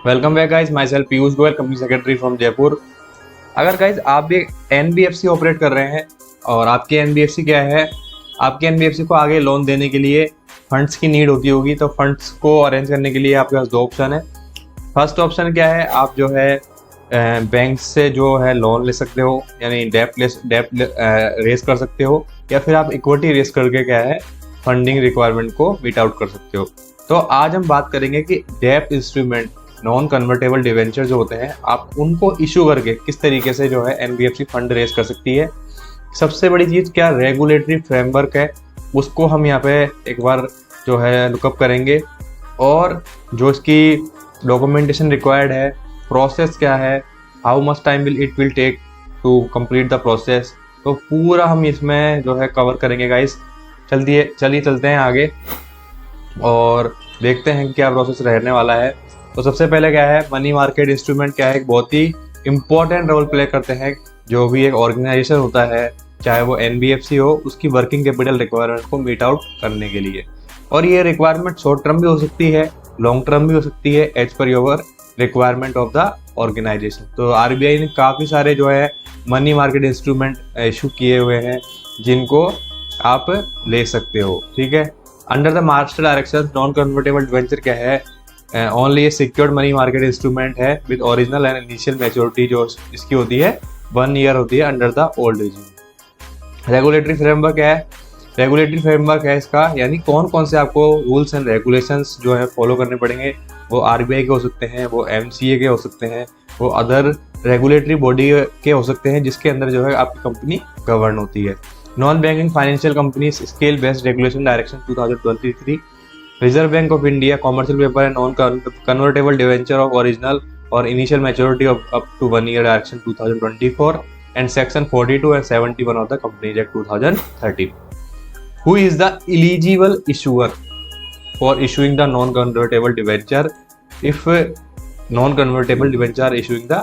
Welcome back guys, my self Piyush Goyal, company secretary from Jaipur. अगर guys आप भी एनबीएफसी ऑपरेट कर रहे हैं और आपकी एनबीएफसी क्या है, आपकी एनबीएफसी को आगे लोन देने के लिए फंड्स की नीड होती होगी, तो फंड्स को अरेंज करने के लिए आपके पास दो ऑप्शन है। फर्स्ट ऑप्शन क्या है, आप जो है बैंक से जो है लोन ले सकते हो, यानी डेप्ट रेस कर सकते हो, या फिर आप इक्विटी रेस करके क्या है फंडिंग रिक्वायरमेंट को मीट आउट कर सकते हो। तो आज हम बात करेंगे कि डेप्ट इंस्ट्रूमेंट, नॉन कन्वर्टेबल डिवेंचर जो होते हैं, आप उनको इशू करके किस तरीके से जो है एनबीएफसी फंड रेस कर सकती है। सबसे बड़ी चीज़ क्या रेगुलेटरी फ्रेमवर्क है, उसको हम यहाँ पे एक बार जो है लुकअप करेंगे, और जो इसकी डॉक्यूमेंटेशन रिक्वायर्ड है, प्रोसेस क्या है, how much time it will take to complete the process, तो पूरा हम इसमें जो है कवर करेंगे गाइस। चलिए चलते हैं आगे और देखते हैं क्या प्रोसेस रहने वाला है। तो सबसे पहले क्या है, मनी मार्केट इंस्ट्रूमेंट क्या है, एक बहुत ही इंपॉर्टेंट रोल प्ले करते हैं। जो भी एक ऑर्गेनाइजेशन होता है, चाहे वो एनबीएफसी हो, उसकी वर्किंग कैपिटल रिक्वायरमेंट को मीट आउट करने के लिए। और ये रिक्वायरमेंट शॉर्ट टर्म भी हो सकती है, लॉन्ग टर्म भी हो सकती है, as per your requirement of the organisation. तो आरबीआई ने काफ़ी सारे जो है मनी मार्केट इंस्ट्रूमेंट इशू किए हुए हैं, जिनको आप ले सकते हो। ठीक है, under the master direction non convertible debenture क्या है, ओनली ये सिक्योर्ड मनी मार्केट इंस्ट्रूमेंट है with original and initial maturity जो इसकी होती है 1 ईयर होती है under the old regime. Regulatory framework है, रेगुलेटरी फ्रेमवर्क है इसका, यानी कौन कौन से आपको रूल्स एंड रेगुलेशंस जो है फॉलो करने पड़ेंगे। वो आरबीआई के हो सकते हैं, वो एमसीए के हो सकते हैं, वो अदर रेगुलेटरी बॉडी के हो सकते हैं, जिसके अंदर जो है आपकी कंपनी गवर्न होती है। Non banking financial companies scale based regulation direction 2023, reserve bank of India commercial paper and non convertible debenture of original और initial maturity of up to 1 year direction 2024 and section 42 and 71 of the Companies Act 2013. Who is the eligible issuer for issuing the non-convertible debenture if non-convertible debenture are issuing the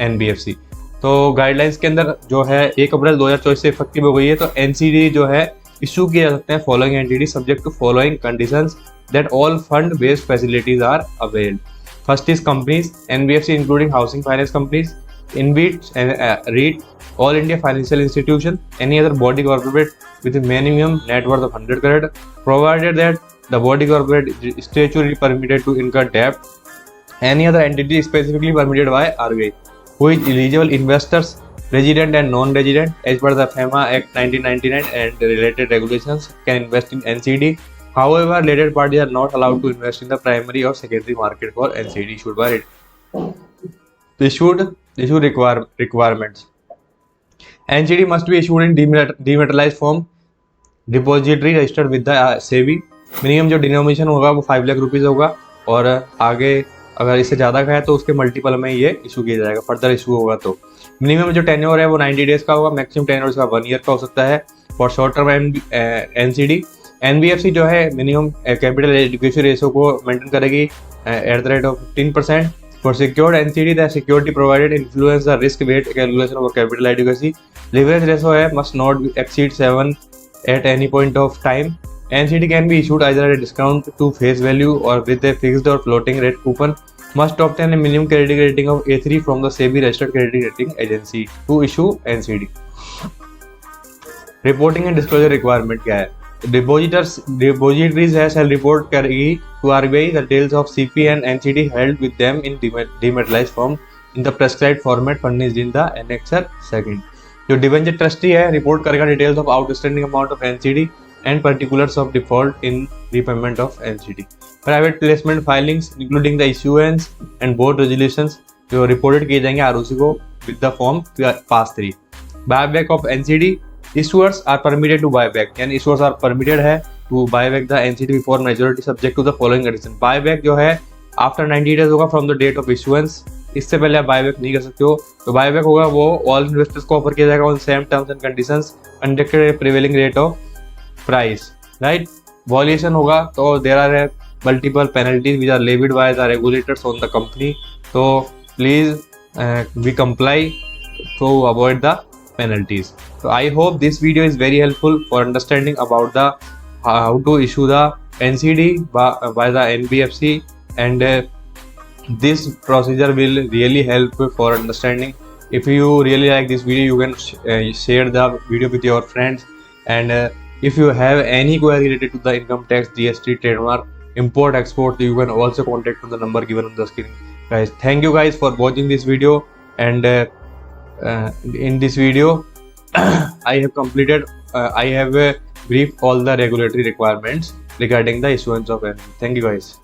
NBFC? तो guidelines के अंदर जो है 1 अप्रैल 2024 से effective हो गई है। तो एनसीडी जो है इशू किए जा सकते हैं following entity subject to following conditions that all fund based facilities are availed. First is companies NBFC including housing finance companies, InvIT and REIT, All India Financial Institution, any other body corporate with a minimum net worth of 100 crore, provided that the body corporate is statutorily permitted to incur debt. Any other entity specifically permitted by RBI, who is eligible investors, resident and non-resident, as per the FEMA Act 1999 and related regulations, can invest in NCD. However, related parties are not allowed to invest in the primary or secondary market for NCD issued by REIT. Issue requirements. NCD must be issued in dematerialized form, depository registered with the SEBI. Minimum जो denomination होगा वो 5 lakh rupees होगा, और आगे अगर इससे ज़्यादा का है तो उसके मल्टीपल में ये इशू किया जाएगा, फर्दर इशू होगा। तो मिनिमम जो टेन्योर है वो 90 डेज का होगा, मैक्सिमम टेन्योर इसका 1 ईयर का हो सकता है। For short term NCD, NBFC जो है मिनिमम कैपिटल एडिक्वेसी रेशो को मेंटेन करेगी at the rate of 15%। For secured NCD, the security provided influence the risk weight calculation of capital adequacy. Leverage ratio है must not exceed 7 at any point of time. NCD can be issued either at a discount to face value or with a fixed or floating rate coupon. Must obtain a minimum credit rating of A3 from the SEBI registered credit rating agency to issue NCD. Reporting and disclosure requirement क्या है, depositories shall report करेगी to RBI the details of CP and NCD held with them in dematerialized form in the prescribed format furnished in the annexer second. जो debenture trustee है report करेगा details of outstanding amount of NCD and particulars of default in repayment of NCD. Private placement filings including the issuance and board resolutions जो reported किए जाएंगे ROC को with the form pass 3। Buyback of NCD, issuers are permitted to buy back, यानी issuers are permitted है to buy back the NCD before majority subject to the following condition. buy back जो है after 90 days होगा from the date of issuance, इससे पहले आप buy back नहीं कर सकते हो। तो buy back होगा वो all investors को ऑफर किया जाएगा on same terms and conditions conducted at prevailing rate of price, right? Violation होगा तो there are multiple penalties which are levied by the regulators on the company, so please we comply to avoid the penalties. So I hope this video is very helpful for understanding about the how to issue the NCD by the NBFC and This procedure will really help for understanding. If you really like this video, you can share the video with your friends. And if you have any query related to the income tax, GST, trademark, import, export, you can also contact on the number given on the screen. Guys, thank you guys for watching this video. And in this video, I have completed. I have briefed all the regulatory requirements regarding the issuance of NBFC. Thank you guys.